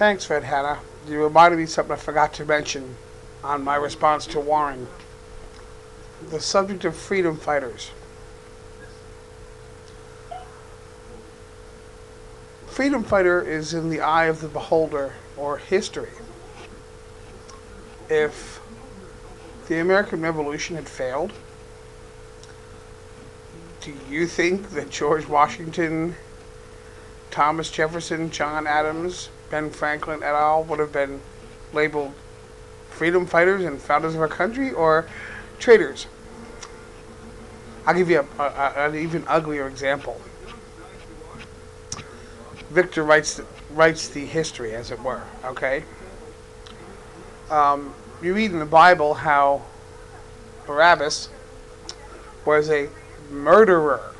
Thanks, Red Hannah. You reminded me of something I forgot to mention on my response to Warren. The subject of freedom fighters. Freedom fighter is in the eye of the beholder, or history. If the American Revolution had failed, do you think that George Washington, Thomas Jefferson, John Adams, Ben Franklin et al. Would have been labeled freedom fighters and founders of our country, or traitors? I'll give you an even uglier example. Victor writes the history, as it were. Okay. You read in the Bible how Barabbas was a murderer,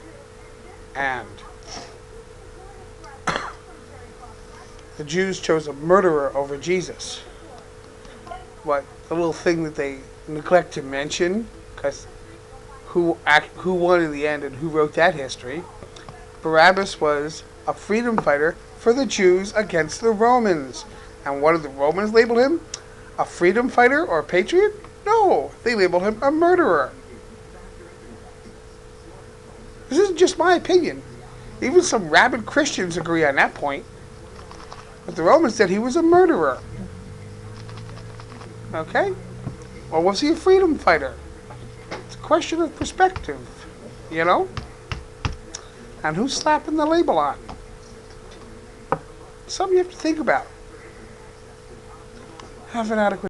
and the Jews chose a murderer over Jesus. What the little thing that they neglect to mention, because who won in the end and who wrote that history? Barabbas was a freedom fighter for the Jews against the Romans. And what did the Romans label him? A freedom fighter or a patriot? No, they labeled him a murderer. This isn't just my opinion. Even some rabid Christians agree on that point. But the Romans said he was a murderer. Okay? Or was he a freedom fighter? It's a question of perspective, you know? And who's slapping the label on? Something you have to think about. Have an adequate